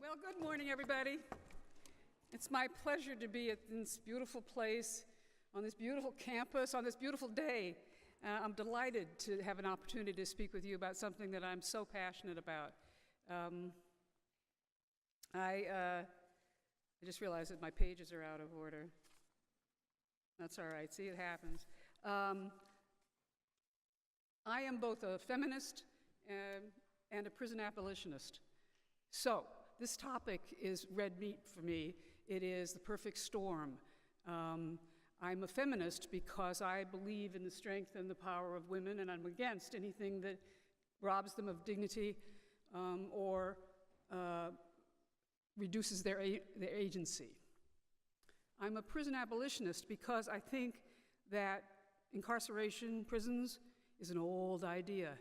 Well, good morning, everybody. It's my pleasure to be at this beautiful place, on this beautiful campus, on this beautiful day. I'm delighted to have an opportunity to speak with you about something that I'm so passionate about. I just realized that my pages are out of order. That's all right. See, it happens. I am both a feminist and a prison abolitionist. So, this topic is red meat for me. It is the perfect storm. I'm a feminist because I believe in the strength and the power of women, and I'm against anything that robs them of dignity or reduces their agency. I'm a prison abolitionist because I think that incarceration, prisons, is an old idea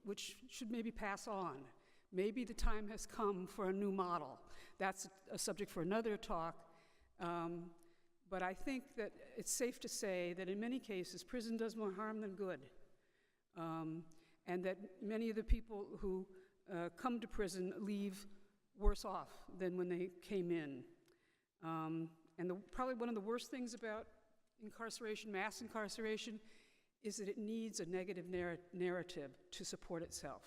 which should maybe pass on. Maybe the time has come for a new model. That's a subject for another talk. But I think that it's safe to say that in many cases, prison does more harm than good. And that many of the people who come to prison leave worse off than when they came in. And probably one of the worst things about incarceration, mass incarceration, is that it needs a negative narrative to support itself.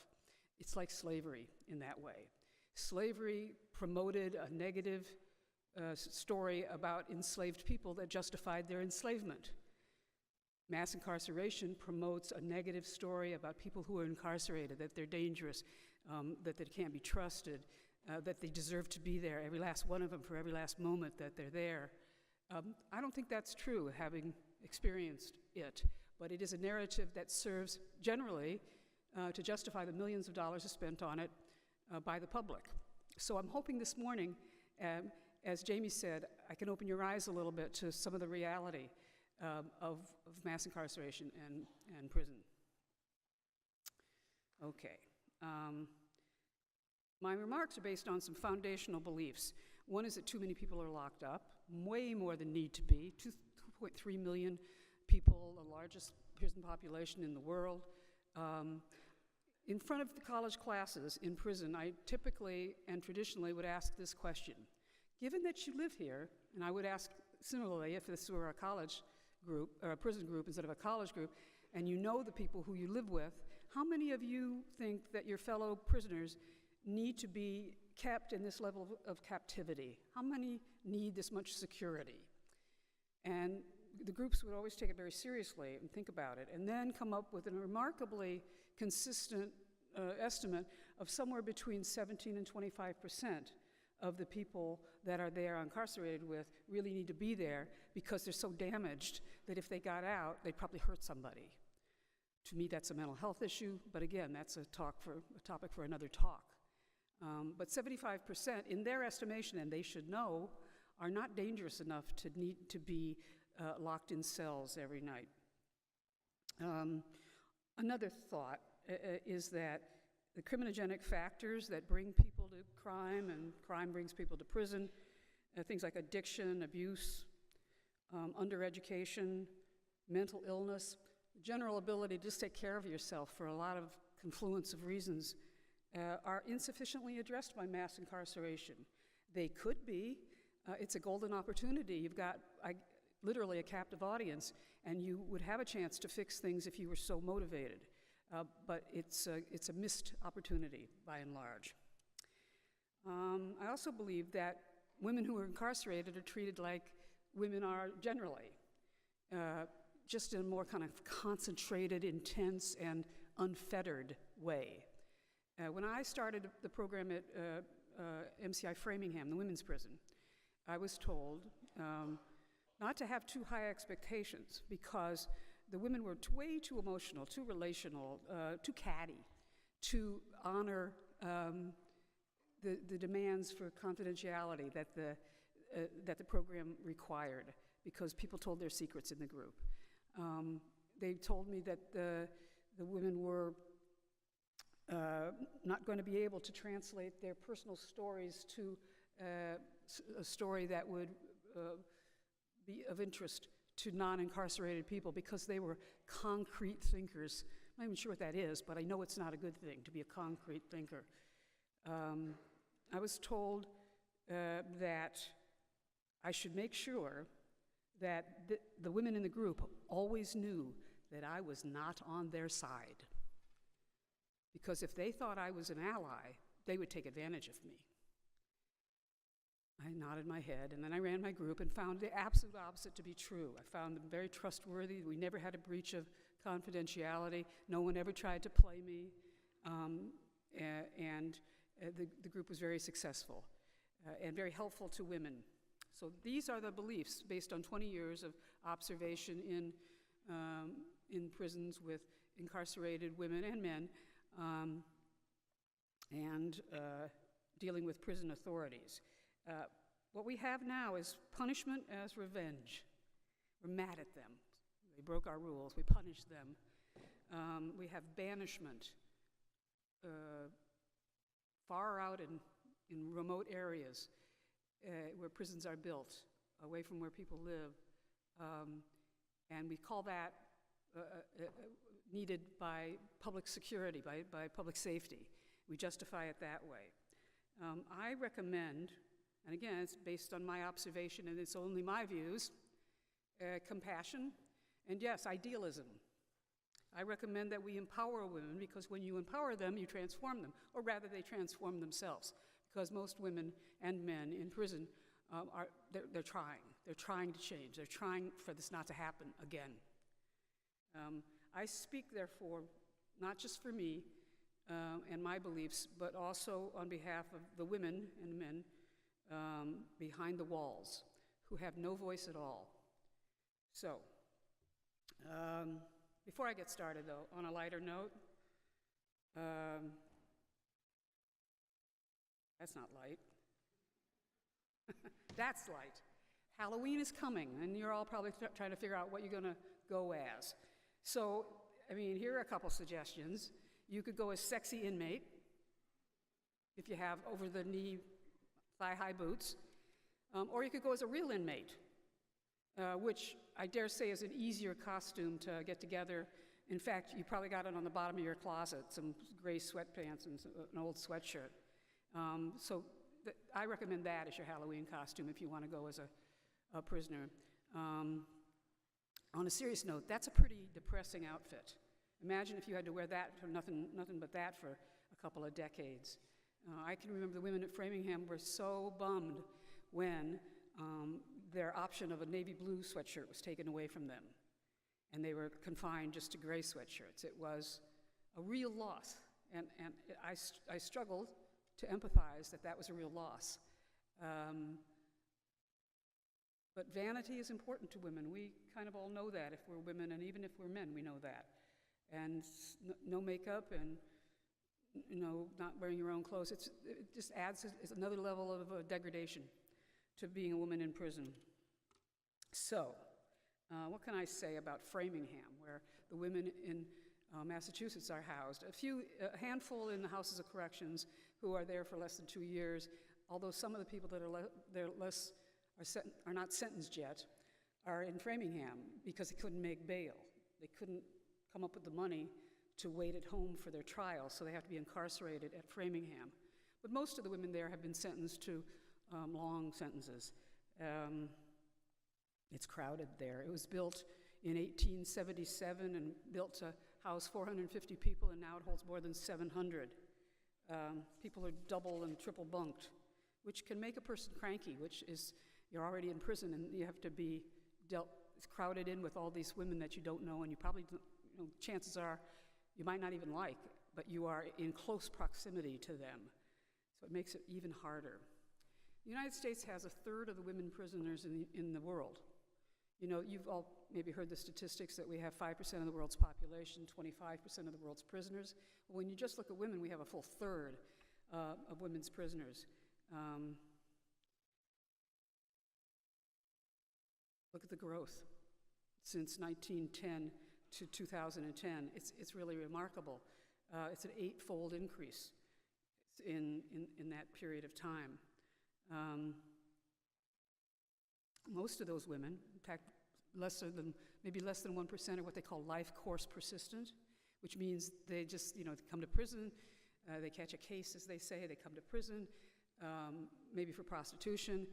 It's like slavery in that way. Slavery promoted a negative story about enslaved people that justified their enslavement. Mass incarceration promotes a negative story about people who are incarcerated, that they're dangerous, that they can't be trusted, that they deserve to be there, every last one of them, for every last moment that they're there. I don't think that's true, having experienced it, but it is a narrative that serves generally to justify the millions of dollars spent on it by the public. So I'm hoping this morning, as Jamie said, I can open your eyes a little bit to some of the reality of mass incarceration and prison. Okay. My remarks are based on some foundational beliefs. One is that too many people are locked up, way more than need to be. 2.3 million people, the largest prison population in the world. In front of the college classes in prison, I typically and traditionally would ask this question. Given that you live here, and I would ask similarly if this were a college group, or a prison group instead of a college group, and you know the people who you live with, how many of you think that your fellow prisoners need to be kept in this level of captivity? How many need this much security? And the groups would always take it very seriously and think about it, and then come up with a remarkably consistent estimate of somewhere between 17 and 25% of the people that are there incarcerated with really need to be there because they're so damaged that if they got out, they'd probably hurt somebody. To me, that's a mental health issue, but again, that's a topic for another talk. But 75%, in their estimation, and they should know, are not dangerous enough to need to be locked in cells every night. Another thought is that the criminogenic factors that bring people to crime, and crime brings people to prison, things like addiction, abuse, undereducation, mental illness, general ability to just take care of yourself for a lot of confluence of reasons, are insufficiently addressed by mass incarceration. They could be. It's a golden opportunity. You've got literally a captive audience, and you would have a chance to fix things if you were so motivated. But it's a missed opportunity, by and large. I also believe that women who are incarcerated are treated like women are generally, just in a more kind of concentrated, intense, and unfettered way. When I started the program at MCI Framingham, the women's prison, I was told not to have too high expectations because the women were way too emotional, too relational, too catty to honor the demands for confidentiality that the program required because people told their secrets in the group. They told me that the women were not going to be able to translate their personal stories to a story that would be of interest to non-incarcerated people because they were concrete thinkers. I'm not even sure what that is, but I know it's not a good thing to be a concrete thinker. I was told that I should make sure that the women in the group always knew that I was not on their side. Because if they thought I was an ally, they would take advantage of me. I nodded my head, and then I ran my group and found the absolute opposite to be true. I found them very trustworthy. We never had a breach of confidentiality. No one ever tried to play me, and the group was very successful and very helpful to women. So these are the beliefs based on 20 years of observation in prisons with incarcerated women and men, and dealing with prison authorities. What we have now is punishment as revenge. We're mad at them. They broke our rules. We punish them. We have banishment far out in remote areas where prisons are built, away from where people live. And we call that needed by public security, by public safety. We justify it that way. I recommend, and again, it's based on my observation and it's only my views, compassion, and yes, idealism. I recommend that we empower women, because when you empower them, you transform them, or rather they transform themselves, because most women and men in prison they're trying to change. They're trying for this not to happen again. I speak, therefore, not just for me and my beliefs, but also on behalf of the women and men behind the walls who have no voice at all. So, before I get started, though, on a lighter note, that's not light. That's light. Halloween is coming, and you're all probably trying to figure out what you're going to go as. So, I mean, here are a couple suggestions. You could go as sexy inmate, if you have over-the-knee, thigh-high boots, or you could go as a real inmate, which I dare say is an easier costume to get together. In fact, you probably got it on the bottom of your closet, some gray sweatpants and an old sweatshirt. I recommend that as your Halloween costume if you want to go as a prisoner. On a serious note, that's a pretty depressing outfit. Imagine if you had to wear that for nothing but that for a couple of decades. I can remember the women at Framingham were so bummed when their option of a navy blue sweatshirt was taken away from them, and they were confined just to gray sweatshirts. It was a real loss, and I struggled to empathize that was a real loss. But vanity is important to women. We kind of all know that if we're women, and even if we're men, we know that. And no makeup and not wearing your own clothes, it just adds another level of degradation to being a woman in prison. So, what can I say about Framingham, where the women in Massachusetts are housed? A handful in the Houses of Corrections who are there for less than 2 years, although some of the people that are not sentenced yet are in Framingham because they couldn't make bail. They couldn't come up with the money to wait at home for their trial, so they have to be incarcerated at Framingham. But most of the women there have been sentenced to long sentences. It's crowded there. It was built in 1877 and built to house 450 people, and now it holds more than 700. People are double and triple bunked, which can make a person cranky, which is, you're already in prison and you have to be crowded in with all these women that you don't know, and you probably, chances are you might not even like, but you are in close proximity to them. So it makes it even harder. The United States has a third of the women prisoners in the world. You've all maybe heard the statistics that we have 5% of the world's population, 25% of the world's prisoners. Well, when you just look at women, we have a full third of women's prisoners. Look at the growth since 1910 to 2010. It's really remarkable. It's an 8-fold increase in that period of time. Most of those women, in fact, maybe less than 1% are what they call life course persistent, which means they just, come to prison, they catch a case, as they say, they come to prison, maybe for prostitution.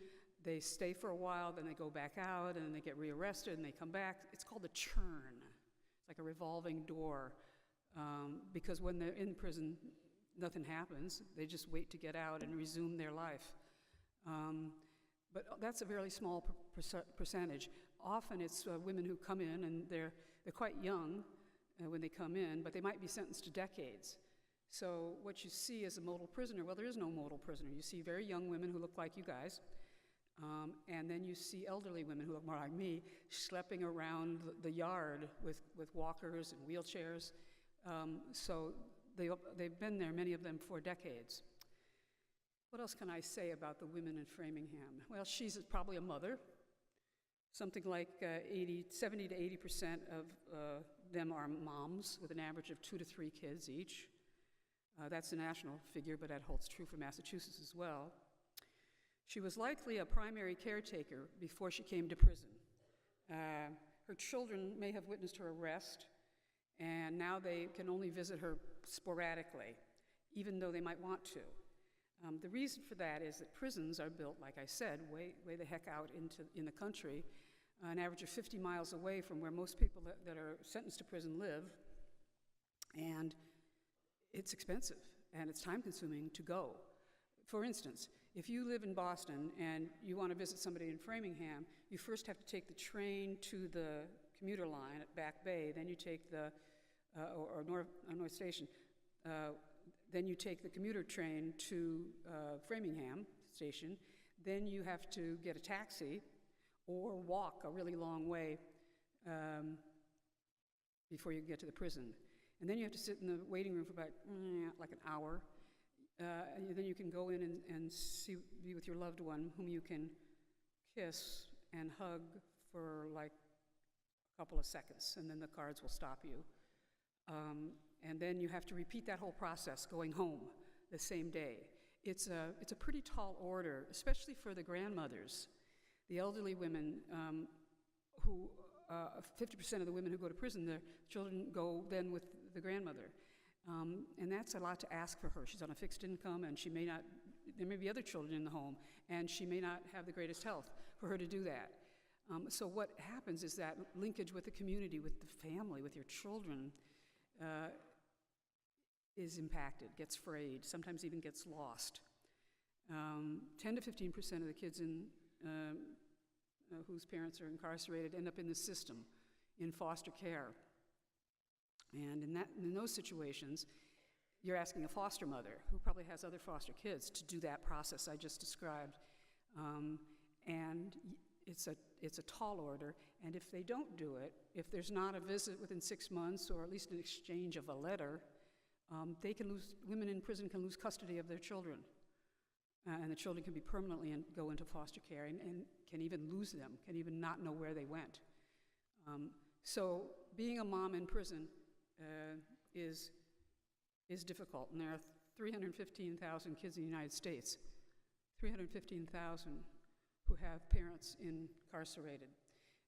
They stay for a while, then they go back out, and then they get rearrested, and they come back. It's called a churn. It's like a revolving door, because when they're in prison, nothing happens. They just wait to get out and resume their life. But that's a very small percentage. Often it's women who come in, and they're quite young when they come in, but they might be sentenced to decades. So what you see as a model prisoner, well, there is no model prisoner. You see very young women who look like you guys, and then you see elderly women who look more like me, schlepping around the yard with walkers and wheelchairs. So they've been there, many of them, for decades. What else can I say about the women in Framingham? Well, she's probably a mother. Something like 70 to 80% of them are moms, with an average of 2 to 3 kids each. That's a national figure, but that holds true for Massachusetts as well. She was likely a primary caretaker before she came to prison. Her children may have witnessed her arrest, and now they can only visit her sporadically, even though they might want to. The reason for that is that prisons are built, like I said, way the heck out in the country, an average of 50 miles away from where most people that are sentenced to prison live, and it's expensive, and it's time-consuming to go. For instance, if you live in Boston and you want to visit somebody in Framingham, you first have to take the train to the commuter line at Back Bay, then you take the, or North Station, then you take the commuter train to Framingham Station, then you have to get a taxi or walk a really long way before you get to the prison. And then you have to sit in the waiting room for about like an hour. And then you can go in and be with your loved one, whom you can kiss and hug for like a couple of seconds, and then the guards will stop you. And then you have to repeat that whole process going home the same day. It's a pretty tall order, especially for the grandmothers. The elderly women who 50% of the women who go to prison, their children go then with the grandmother. And that's a lot to ask for her. She's on a fixed income, and there may be other children in the home, and she may not have the greatest health for her to do that. So what happens is that linkage with the community, with the family, with your children, is impacted, gets frayed, sometimes even gets lost. 10 to 15% of the kids whose parents are incarcerated end up in the system, in foster care. And in those situations, you're asking a foster mother, who probably has other foster kids, to do that process I just described. And it's a tall order, and if they don't do it, if there's not a visit within 6 months, or at least an exchange of a letter, women in prison can lose custody of their children. And the children can be permanently go into foster care, and can even lose them, can even not know where they went. So being a mom in prison is difficult, and there are 315,000 kids in the United States, 315,000 who have parents incarcerated.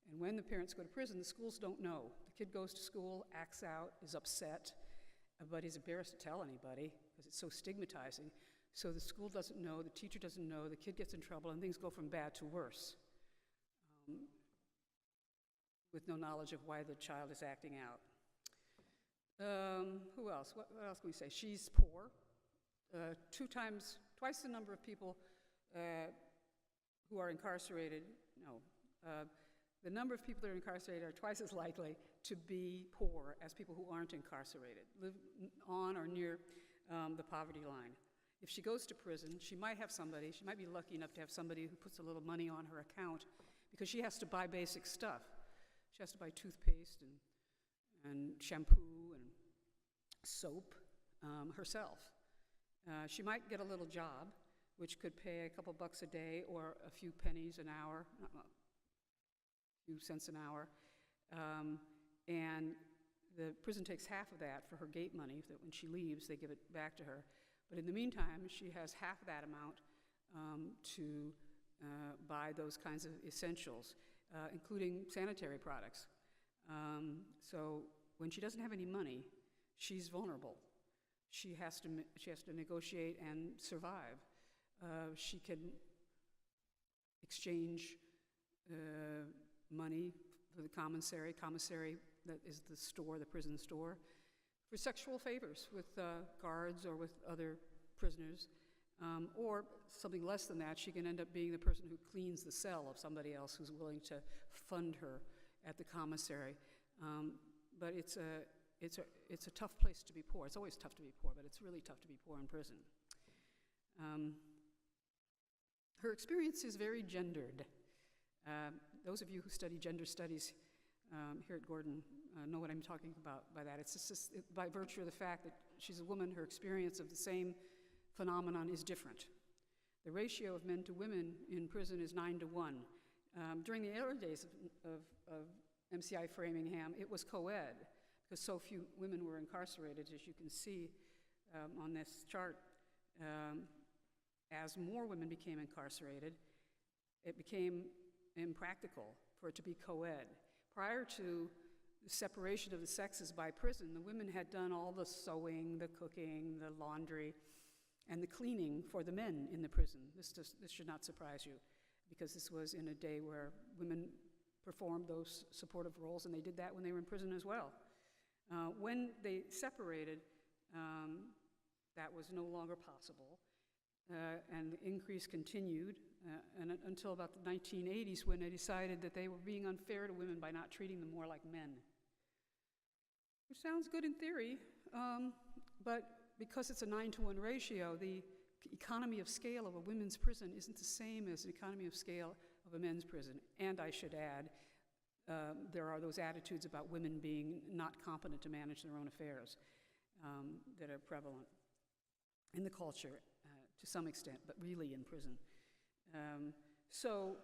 And when the parents go to prison, the schools don't know. The kid goes to school, acts out, is upset, but is embarrassed to tell anybody because it's so stigmatizing. So the school doesn't know, the teacher doesn't know, the kid gets in trouble, and things go from bad to worse, with no knowledge of why the child is acting out. Who else? What else can we say? She's poor. Twice the number of people who are incarcerated, the number of people that are incarcerated are twice as likely to be poor as people who aren't incarcerated, live on or near the poverty line. If she goes to prison, she might be lucky enough to have somebody who puts a little money on her account, because she has to buy basic stuff. She has to buy toothpaste and shampoo and soap herself. She might get a little job, which could pay a couple bucks a day or a few pennies an hour, a few cents an hour. And the prison takes half of that for her gate money, that when she leaves, they give it back to her. But in the meantime, she has half of that amount to buy those kinds of essentials, including sanitary products. So when she doesn't have any money, she's vulnerable. She has to negotiate and survive. She can exchange money for the commissary. Commissary, that is the store, the prison store, for sexual favors with guards or with other prisoners. Or something less than that, she can end up being the person who cleans the cell of somebody else who's willing to fund her at the commissary. But it's a tough place to be poor. It's always tough to be poor, but it's really tough to be poor in prison. Her experience is very gendered. Those of you who study gender studies here at Gordon know what I'm talking about by that. It's just by virtue of the fact that she's a woman, her experience of the same phenomenon is different. The ratio of men to women in prison is 9-to-1. During the early days of MCI Framingham, it was co-ed, because so few women were incarcerated, as you can see on this chart. As more women became incarcerated, it became impractical for it to be co-ed. Prior to the separation of the sexes by prison, the women had done all the sewing, the cooking, the laundry, and the cleaning for the men in the prison. This should not surprise you, because this was in a day where women performed those supportive roles, and they did that when they were in prison as well. When they separated, that was no longer possible, and the increase continued until about the 1980s, when they decided that they were being unfair to women by not treating them more like men. Which sounds good in theory, but because it's a 9-to-1 ratio, the economy of scale of a women's prison isn't the same as the economy of scale of a men's prison. And I should add, there are those attitudes about women being not competent to manage their own affairs that are prevalent in the culture to some extent, but really in prison. So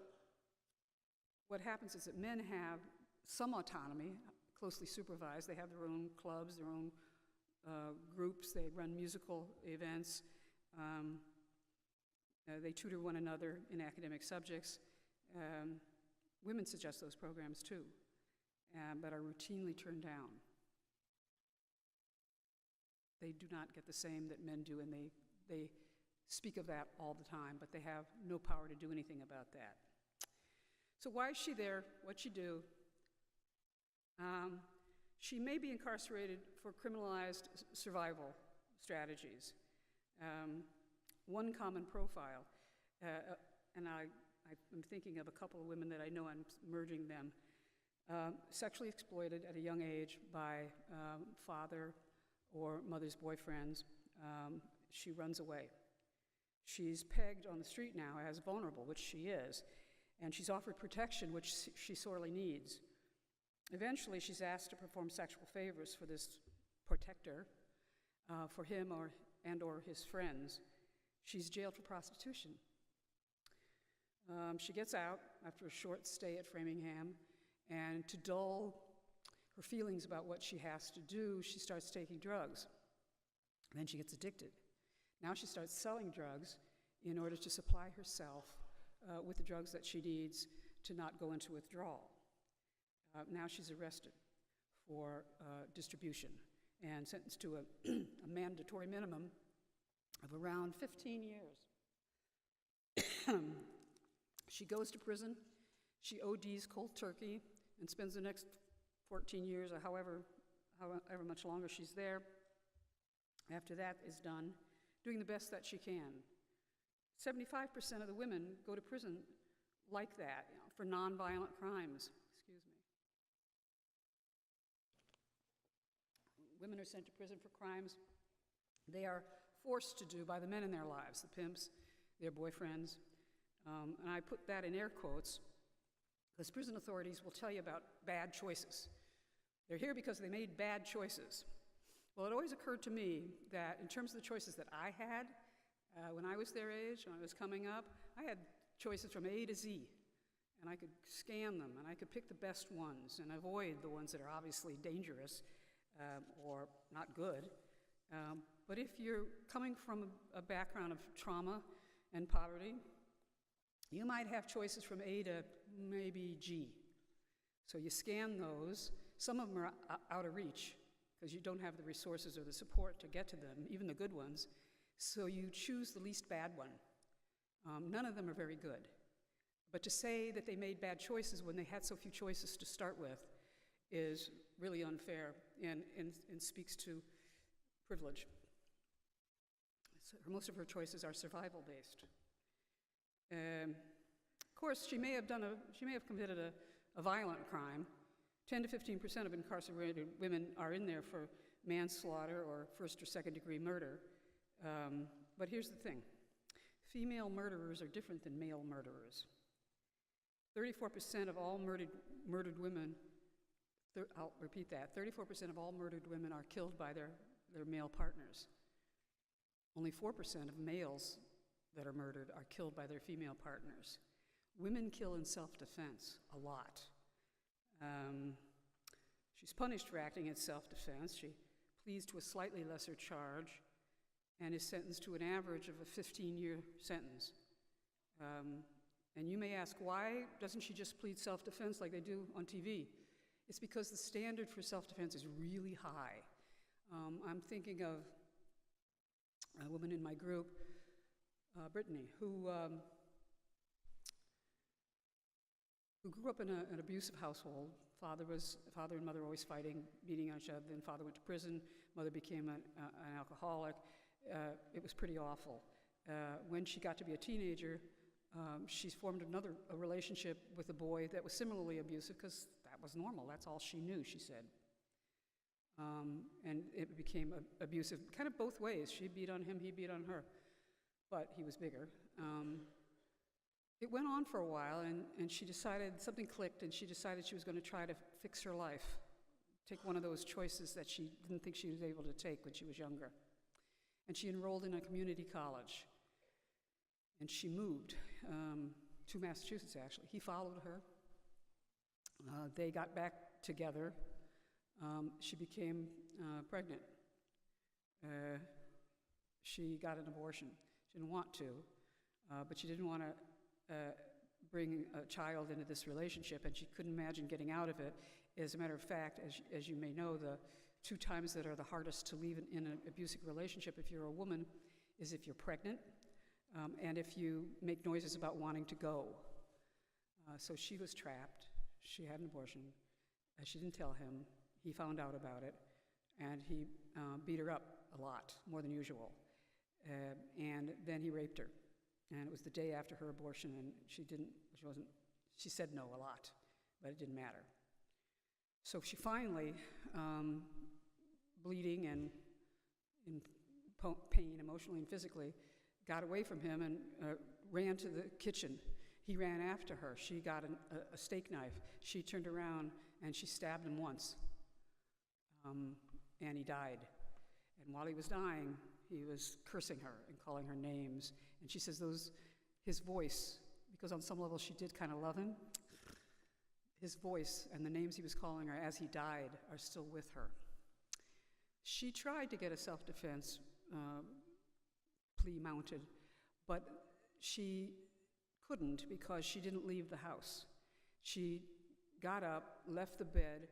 what happens is that men have some autonomy, closely supervised. They have their own clubs, their own groups. They run musical events. They tutor one another in academic subjects. Women suggest those programs too, but are routinely turned down. They do not get the same that men do, and they speak of that all the time, but they have no power to do anything about that. So why is she there? What'd she do? She may be incarcerated for criminalized survival strategies. One common profile, and I'm thinking of a couple of women that I know, I'm merging them, sexually exploited at a young age by father or mother's boyfriends. She runs away. She's pegged on the street now as vulnerable, which she is, and she's offered protection, which she sorely needs. Eventually, she's asked to perform sexual favors for this protector, for him or his friends. She's jailed for prostitution. She gets out after a short stay at Framingham, and to dull her feelings about what she has to do, she starts taking drugs. Then she gets addicted. Now she starts selling drugs in order to supply herself with the drugs that she needs to not go into withdrawal. Now she's arrested for distribution and sentenced to a mandatory minimum of around 15 years. She goes to prison. She ODs cold turkey and spends the next 14 years or however much longer she's there. After that is done, doing the best that she can. 75% of the women go to prison like that, for nonviolent crimes. Excuse me. Women are sent to prison for crimes they are forced to do by the men in their lives, the pimps, their boyfriends. And I put that in air quotes, because prison authorities will tell you about bad choices. They're here because they made bad choices. Well, it always occurred to me that in terms of the choices that I had when I was their age, when I was coming up, I had choices from A to Z. And I could scan them, and I could pick the best ones and avoid the ones that are obviously dangerous or not good. But if you're coming from a background of trauma and poverty, you might have choices from A to maybe G. So you scan those. Some of them are out of reach because you don't have the resources or the support to get to them, even the good ones. So you choose the least bad one. None of them are very good. But to say that they made bad choices when they had so few choices to start with is really unfair and speaks to privilege. So most of her choices are survival-based. Of course, she may have committed a violent crime. 10 to 15% of incarcerated women are in there for manslaughter or first or second degree murder. But here's the thing. Female murderers are different than male murderers. 34% of all murdered women, I'll repeat that, 34% of all murdered women are killed by their male partners. Only 4% of males that are murdered are killed by their female partners. Women kill in self-defense a lot. She's punished for acting in self-defense. She pleads to a slightly lesser charge and is sentenced to an average of a 15-year sentence. And you may ask, why doesn't she just plead self-defense like they do on TV? It's because the standard for self-defense is really high. I'm thinking of a woman in my group, Brittany, who grew up in an abusive household. Father and mother were always fighting, beating on each other. Then father went to prison. Mother became an alcoholic. It was pretty awful. When she got to be a teenager, she formed a relationship with a boy that was similarly abusive because that was normal. That's all she knew, she said. And it became abusive, kind of both ways. She beat on him, he beat on her, but he was bigger. It went on for a while, and she decided, something clicked, and she decided she was going to try to fix her life, take one of those choices that she didn't think she was able to take when she was younger. And she enrolled in a community college, and she moved to Massachusetts, actually. He followed her. They got back together. She became pregnant. She got an abortion. She didn't want to, but she didn't want to bring a child into this relationship, and she couldn't imagine getting out of it. As a matter of fact, as you may know, the 2 times that are the hardest to leave in an abusive relationship if you're a woman is if you're pregnant and if you make noises about wanting to go. So she was trapped. She had an abortion. She didn't tell him. He found out about it, and he beat her up a lot, more than usual. And then he raped her. And it was the day after her abortion, and she said no a lot, but it didn't matter. So she finally, bleeding and in pain, emotionally and physically, got away from him and ran to the kitchen. He ran after her. She got a steak knife. She turned around and she stabbed him once, and he died. And while he was dying, he was cursing her and calling her names. And she says his voice, because on some level she did kind of love him, his voice and the names he was calling her as he died are still with her. She tried to get a self-defense plea mounted, but she couldn't because she didn't leave the house. She got up, left the bed,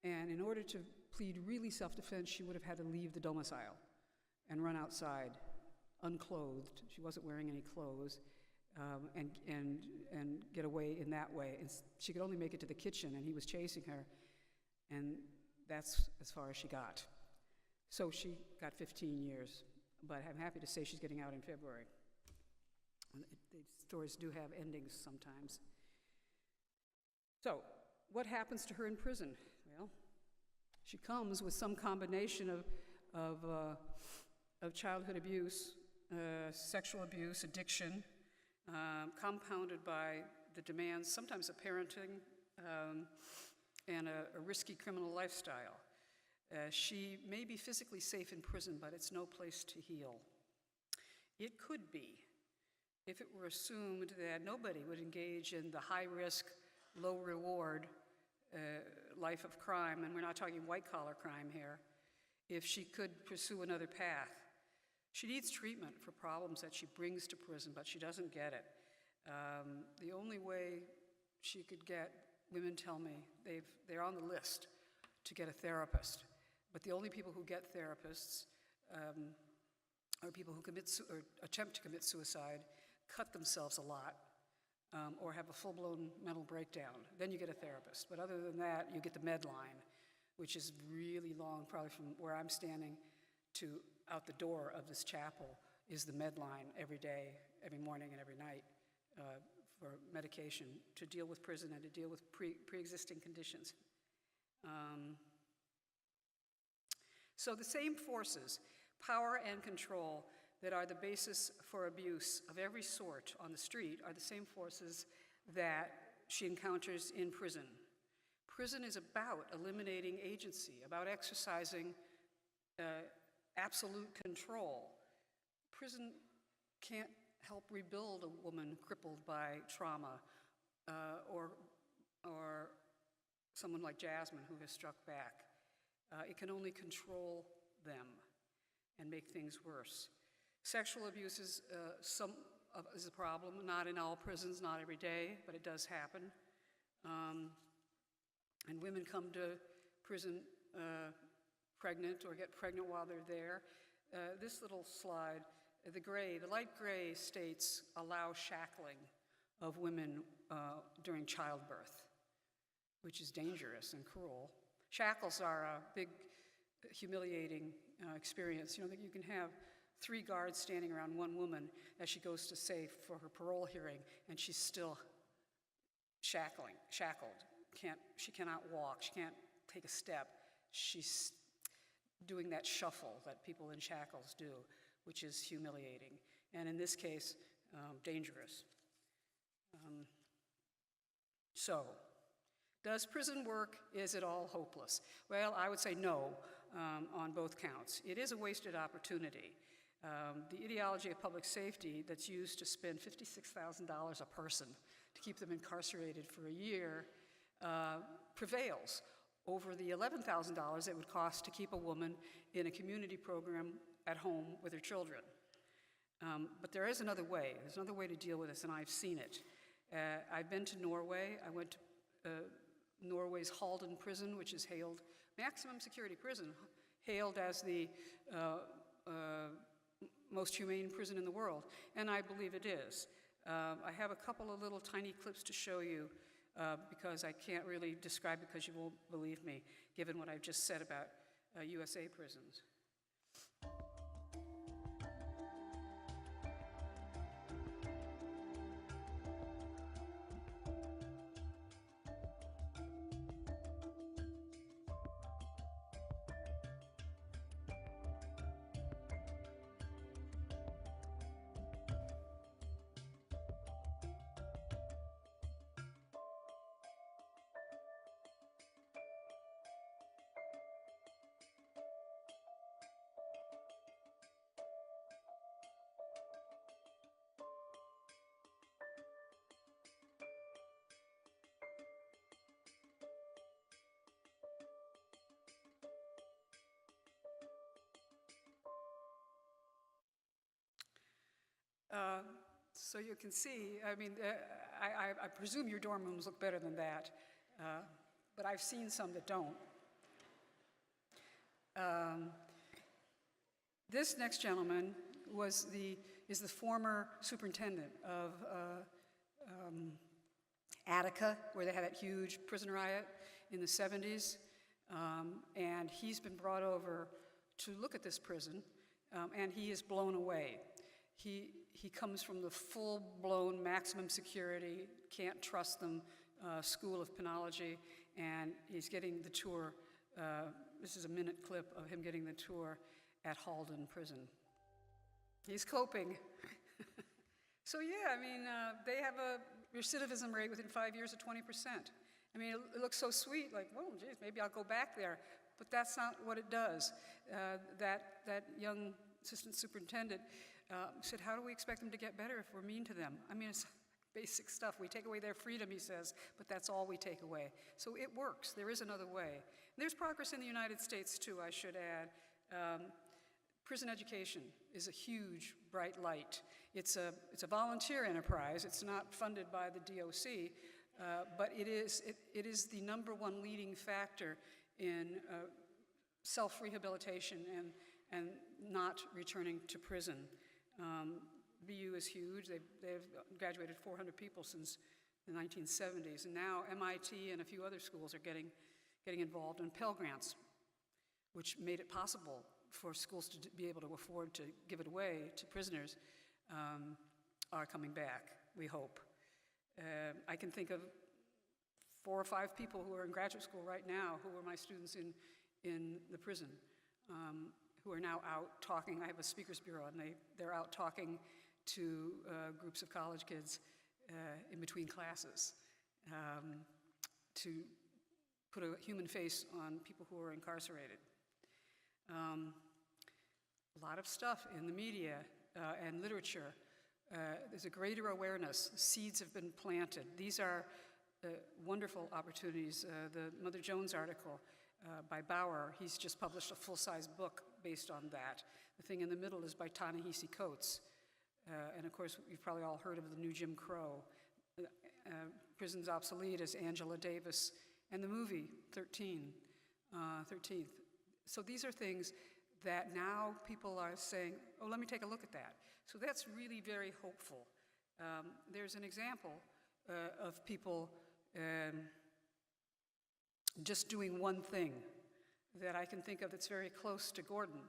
and in order to plead really self-defense, she would have had to leave the domicile and run outside, unclothed. She wasn't wearing any clothes, and get away in that way. And she could only make it to the kitchen, and he was chasing her, and that's as far as she got. So she got 15 years, but I'm happy to say she's getting out in February. The stories do have endings sometimes. So, what happens to her in prison? Well, she comes with some combination of childhood abuse, sexual abuse, addiction, compounded by the demands, sometimes of parenting, and a risky criminal lifestyle. She may be physically safe in prison, but it's no place to heal. It could be, if it were assumed that nobody would engage in the high-risk, low-reward life of crime, and we're not talking white-collar crime here, if she could pursue another path. She needs treatment for problems that she brings to prison, but she doesn't get it. The only way she could get, women tell me, they're on the list to get a therapist, but the only people who get therapists are people who attempt to commit suicide. cut themselves a lot, or have a full-blown mental breakdown. Then you get a therapist. But other than that, you get the Medline, which is really long, probably from where I'm standing to out the door of this chapel is the Medline every day, every morning and every night for medication to deal with prison and to deal with pre-existing conditions. So the same forces, power and control, that are the basis for abuse of every sort on the street are the same forces that she encounters in prison. Prison is about eliminating agency, about exercising absolute control. Prison can't help rebuild a woman crippled by trauma, or someone like Jasmine who has struck back. It can only control them and make things worse. Sexual abuse is a problem, not in all prisons, not every day, but it does happen. And women come to prison pregnant or get pregnant while they're there. This little slide, the light gray states allow shackling of women during childbirth, which is dangerous and cruel. Shackles are a big, humiliating experience. You know, that you can have 3 guards standing around one woman as she goes to say for her parole hearing, and she's still shackled. She cannot walk, she can't take a step. She's doing that shuffle that people in shackles do, which is humiliating, and in this case, dangerous. So, does prison work? Is it all hopeless? Well, I would say no on both counts. It is a wasted opportunity. The ideology of public safety that's used to spend $56,000 a person to keep them incarcerated for a year prevails over the $11,000 it would cost to keep a woman in a community program at home with her children. But there is another way. There's another way to deal with this, and I've seen it. I've been to Norway. I went to Norway's Halden prison, which is hailed, maximum security prison, hailed as the most humane prison in the world, and I believe it is. I have a couple of little tiny clips to show you because I can't really describe it because you won't believe me, given what I've just said about USA prisons. So you can see, I mean, I presume your dorm rooms look better than that, but I've seen some that don't. This next gentleman is the former superintendent of Attica, where they had that huge prison riot in the 70s, and he's been brought over to look at this prison, and he is blown away. He comes from the full-blown maximum security, can't trust them, school of penology, and he's getting the tour. This is a minute clip of him getting the tour at Halden Prison. He's coping. So yeah, I mean, they have a recidivism rate within 5 years of 20%. I mean, it looks so sweet, like, well, geez, maybe I'll go back there. But that's not what it does. That young assistant superintendent said, how do we expect them to get better if we're mean to them? I mean, it's basic stuff. We take away their freedom, he says, but that's all we take away. So it works. There is another way. And there's progress in the United States, too, I should add. Prison education is a huge, bright light. It's a volunteer enterprise. It's not funded by the DOC, but it is the #1 leading factor in self-rehabilitation and not returning to prison. BU is huge. They've graduated 400 people since the 1970s, and now MIT and a few other schools are getting involved in Pell Grants, which made it possible for schools to be able to afford to give it away to prisoners, are coming back, we hope. I can think of 4 or 5 people who are in graduate school right now who were my students in the prison, who are now out talking. I have a speakers bureau, and they're out talking to groups of college kids in between classes to put a human face on people who are incarcerated. A lot of stuff in the media and literature. There's a greater awareness. Seeds have been planted. These are wonderful opportunities. The Mother Jones article by Bauer, he's just published a full-size book based on that. The thing in the middle is by Ta-Nehisi Coates. And of course, you've probably all heard of the new Jim Crow. Prison's Obsolete is Angela Davis, and the movie 13th. So these are things that now people are saying, oh, let me take a look at that. So that's really very hopeful. There's an example of people just doing one thing that I can think of that's very close to Gordon.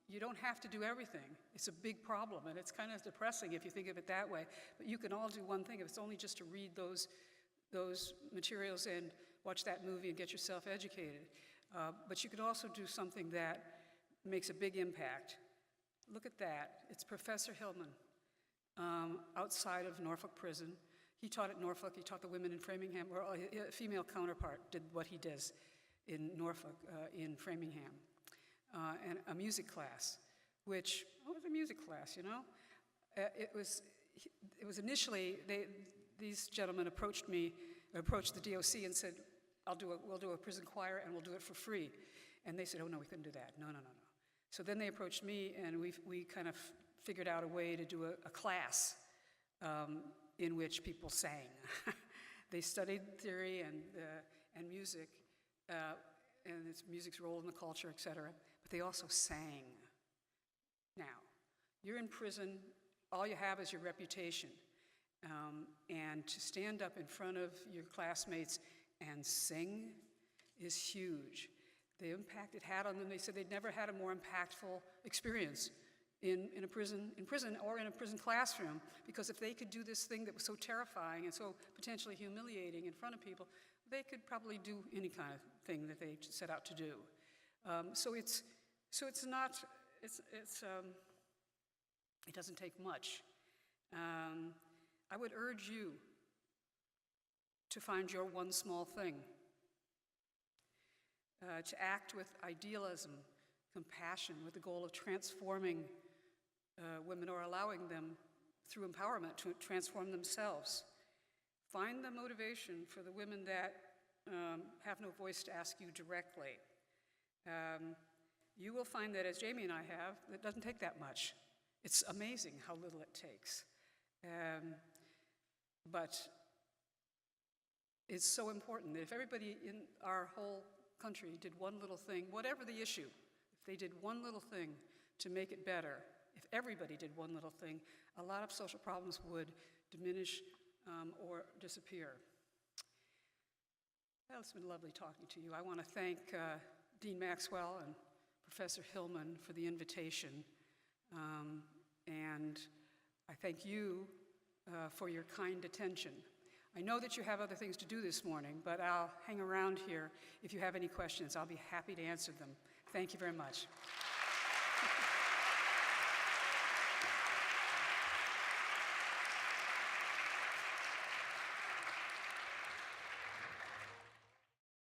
You don't have to do everything. It's a big problem, and it's kind of depressing if you think of it that way. But you can all do one thing if it's only just to read those materials and watch that movie and get yourself educated. But you can also do something that makes a big impact. Look at that. It's Professor Hillman outside of Norfolk Prison. He taught at Norfolk. He taught the women in Framingham. Or a female counterpart did what he does in Norfolk, in Framingham. And a music class, which, what was a music class, you know? It was initially, these gentlemen approached the DOC and said, we'll do a prison choir and we'll do it for free. And they said, oh no, we couldn't do that, no. So then they approached me, and we kind of figured out a way to do a class in which people sang. They studied theory and music, and music's role in the culture, et cetera, but they also sang. Now, you're in prison, all you have is your reputation, and to stand up in front of your classmates and sing is huge. The impact it had on them, they said they'd never had a more impactful experience in a prison or in a prison classroom, because if they could do this thing that was so terrifying and so potentially humiliating in front of people, they could probably do any kind of thing that they set out to do. It doesn't take much. I would urge you to find your one small thing, to act with idealism, compassion, with the goal of transforming women, or allowing them through empowerment to transform themselves. Find the motivation for the women that have no voice to ask you directly. You will find that, as Jamie and I have, it doesn't take that much. It's amazing how little it takes. But it's so important that if everybody in our whole country did one little thing, whatever the issue, if they did one little thing to make it better, if everybody did one little thing, a lot of social problems would diminish or disappear. Well, it's been lovely talking to you. I want to thank Dean Maxwell and Professor Hillman for the invitation. And I thank you for your kind attention. I know that you have other things to do this morning, but I'll hang around here. If you have any questions, I'll be happy to answer them. Thank you very much.